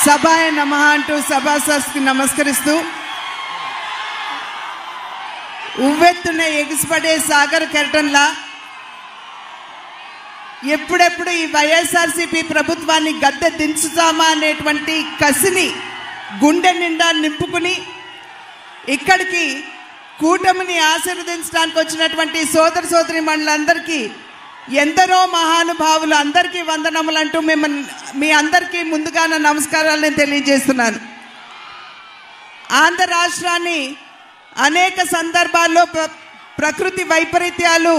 సభాయ నమః అంటూ సభాసస్కి నమస్కరిస్తూ ఉవ్వెత్తున ఎగిసిపడే సాగర్ కెరటంలా ఎప్పుడెప్పుడు ఈ వైఎస్ఆర్సీపీ ప్రభుత్వాన్ని గద్దె దించుతామా అనేటువంటి కసిని గుండె నిండా నింపుకుని ఇక్కడికి కూటమిని ఆశీర్వదించడానికి వచ్చినటువంటి సోదర సోదరీమణులందరికీ ఎందరో మహానుభావులు అందరికీ వందనములు అంటూ మీ అందరికీ ముందుగా నా నమస్కారాలను తెలియజేస్తున్నాను. ఆంధ్ర రాష్ట్రాన్ని అనేక సందర్భాల్లో ప్రకృతి వైపరీత్యాలు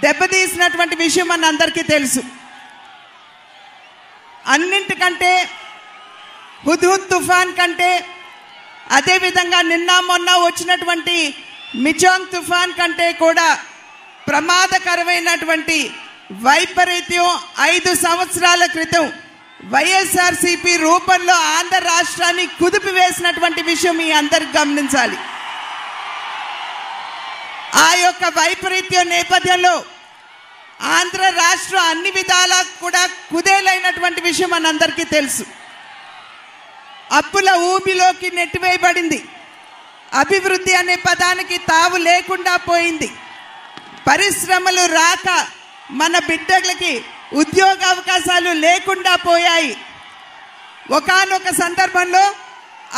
దెబ్బతీసినటువంటి విషయం మన అందరికీ తెలుసు. అన్నింటికంటే హుద్హుద్ తుఫాన్ కంటే, అదేవిధంగా నిన్న మొన్న వచ్చినటువంటి మిజోంగ్ తుఫాన్ కంటే కూడా ప్రమాదకరమైనటువంటి వైపరీత్యం 5 సంవత్సరాల క్రితం వైఎస్ఆర్సీపీ రూపంలో ఆంధ్ర రాష్ట్రాన్ని కుదిపివేసినటువంటి విషయం మీ అందరికి గమనించాలి. ఆ యొక్క వైపరీత్యం నేపథ్యంలో ఆంధ్ర రాష్ట్రం అన్ని విధాలా కూడా కుదేలైనటువంటి విషయం మనందరికీ తెలుసు. అప్పుల ఊబిలోకి నెట్టివేయబడింది. అభివృద్ధి అనే పదానికి తావు లేకుండా పోయింది. పరిశ్రమలు రాక మన బిడ్డలకి ఉద్యోగ అవకాశాలు లేకుండా పోయాయి. ఒకానొక సందర్భంలో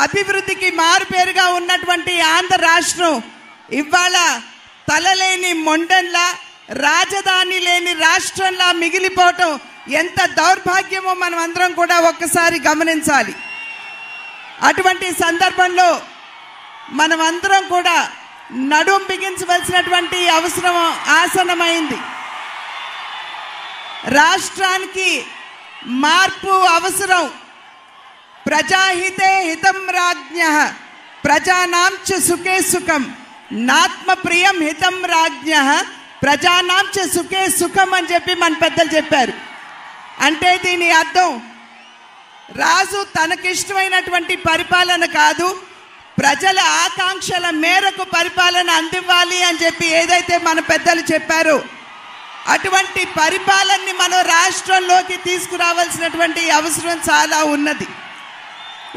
అభివృద్ధికి మారుపేరుగా ఉన్నటువంటి ఆంధ్ర రాష్ట్రం ఇవాళ తలలేని మొండన్లా, రాజధాని లేని రాష్ట్రంలా మిగిలిపోవటం ఎంత దౌర్భాగ్యమో మనం అందరం కూడా ఒక్కసారి గమనించాలి. అటువంటి సందర్భంలో మనం అందరం కూడా నడుం బిగించవలసినటువంటి అవసరం ఆసన్నమైంది. రాష్ట్రానికి మార్పు అవసరం. ప్రజాహితే హితం రాజ్ఞః ప్రజానాం చ సుఖే సుఖం నాత్మ ప్రియం హితం రాజ్ఞః ప్రజానాం చ సుఖే సుఖం అని చెప్పి మన పెద్దలు చెప్పారు. అంటే దీని అర్థం రాజు తనకిష్టమైనటువంటి పరిపాలన కాదు, ప్రజల ఆకాంక్షల మేరకు పరిపాలన అందివ్వాలి అని చెప్పి ఏదైతే మన పెద్దలు చెప్పారో అటువంటి పరిపాలనని మనం రాష్ట్రంలోకి తీసుకురావాల్సినటువంటి అవసరం చాలా ఉన్నది.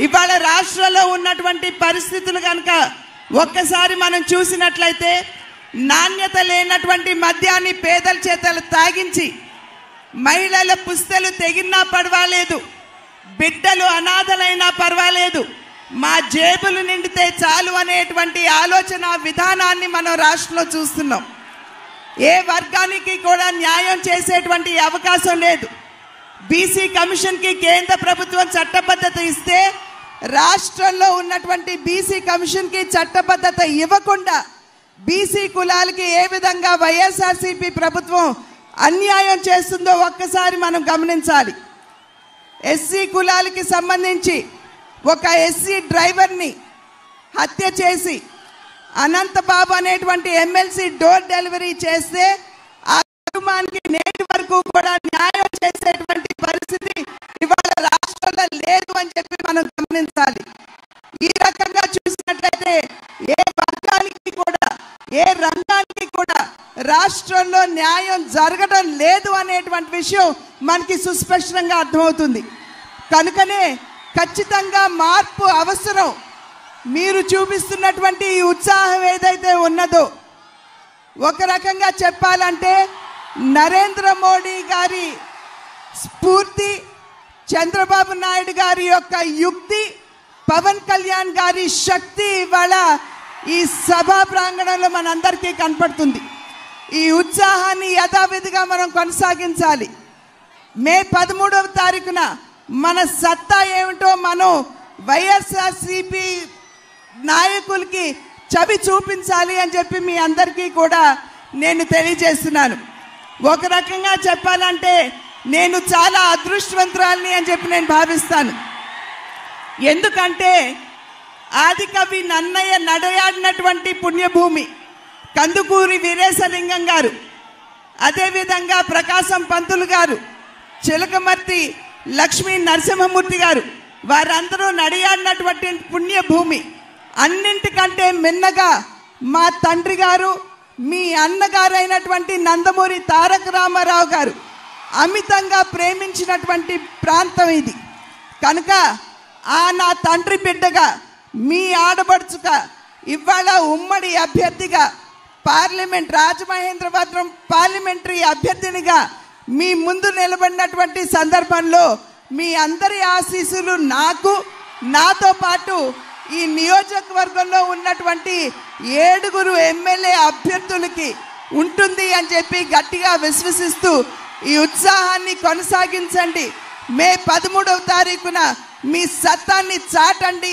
ఇవాళ రాష్ట్రంలో ఉన్నటువంటి పరిస్థితులు కనుక ఒక్కసారి మనం చూసినట్లయితే నాణ్యత లేనటువంటి మద్యాన్ని పేదల చేతలు తాగించి మహిళల పుస్తలు తెగినా పర్వాలేదు, బిడ్డలు అనాథలైనా పర్వాలేదు, మా జేబులు నిండితే చాలు అనేటువంటి ఆలోచన విధానాన్ని మనం రాష్ట్రంలో చూస్తున్నాం. ఏ వర్గానికి కూడా న్యాయం చేసేటువంటి అవకాశం లేదు. బీసీ కమిషన్కి కేంద్ర ప్రభుత్వం చట్టబద్ధత ఇస్తే రాష్ట్రంలో ఉన్నటువంటి బీసీ కమిషన్కి చట్టబద్ధత ఇవ్వకుండా బీసీ కులాలకి ఏ విధంగా వైఎస్ఆర్సీపీ ప్రభుత్వం అన్యాయం చేస్తుందో ఒక్కసారి మనం గమనించాలి. ఎస్సీ కులాలకి సంబంధించి ఒక ఎస్సీ డ్రైవర్ని హత్య చేసి అనంతబాబు అనేటువంటి ఎమ్మెల్సీ డోర్ డెలివరీ చేస్తే ఆ కుటుంబానికి నేటి వరకు కూడా న్యాయం చేసేటువంటి పరిస్థితి ఇవాళ రాష్ట్రంలో లేదు అని చెప్పి మనం గమనించాలి. ఈ రకంగా చూసినట్లయితే ఏ వర్గానికి కూడా ఏ రంగానికి కూడా రాష్ట్రంలో న్యాయం జరగడం లేదు అనేటువంటి విషయం మనకి సుస్పష్టంగా అర్థమవుతుంది. కనుకనే ఖచ్చితంగా మార్పు అవసరం. మీరు చూపిస్తున్నటువంటి ఈ ఉత్సాహం ఏదైతే ఉన్నదో ఒక రకంగా చెప్పాలంటే నరేంద్ర మోడీ గారి స్ఫూర్తి, చంద్రబాబు నాయుడు గారి యొక్క యుక్తి, పవన్ కళ్యాణ్ గారి శక్తి ఇవాళ ఈ సభా ప్రాంగణంలో మనందరికీ కనపడుతుంది. ఈ ఉత్సాహాన్ని యథావిధిగా మనం కొనసాగించాలి. మే 13వ తారీఖున మన సత్తా ఏమిటో మనం వైఎస్ఆర్సీపీ నాయకులకి చవి చూపించాలి అని చెప్పి మీ అందరికీ కూడా నేను తెలియజేస్తున్నాను. ఒక రకంగా చెప్పాలంటే నేను చాలా అదృష్టవంతురాలిని అని చెప్పి నేను భావిస్తాను. ఎందుకంటే ఆదికవి నన్నయ్య నడయాడినటువంటి పుణ్యభూమి కందుకూరి వీరేశలింగం గారు, అదేవిధంగా ప్రకాశం పంతులు గారు, చిలకమర్తి లక్ష్మీ నరసింహమూర్తి గారు, వారందరూ నడియాడినటువంటి పుణ్యభూమి. అన్నింటికంటే మిన్నగా మా తండ్రి గారు, మీ అన్నగారైనటువంటి నందమూరి తారక రామారావు గారు అమితంగా ప్రేమించినటువంటి ప్రాంతం ఇది. కనుక నా తండ్రి బిడ్డగా మీ ఆడబడుచుగా ఇవాళ ఉమ్మడి అభ్యర్థిగా రాజమహేంద్రవరం పార్లమెంటరీ అభ్యర్థినిగా మీ ముందు నిలబడినటువంటి సందర్భంలో మీ అందరి ఆశీస్సులు నాతో పాటు ఈ నియోజకవర్గంలో ఉన్నటువంటి 7 ఎమ్మెల్యే అభ్యర్థులకి ఉంటుంది అని చెప్పి గట్టిగా విశ్వసిస్తూ ఈ ఉత్సాహాన్ని కొనసాగించండి. మే 13వ తారీఖున మీ సత్తాన్ని చాటండి.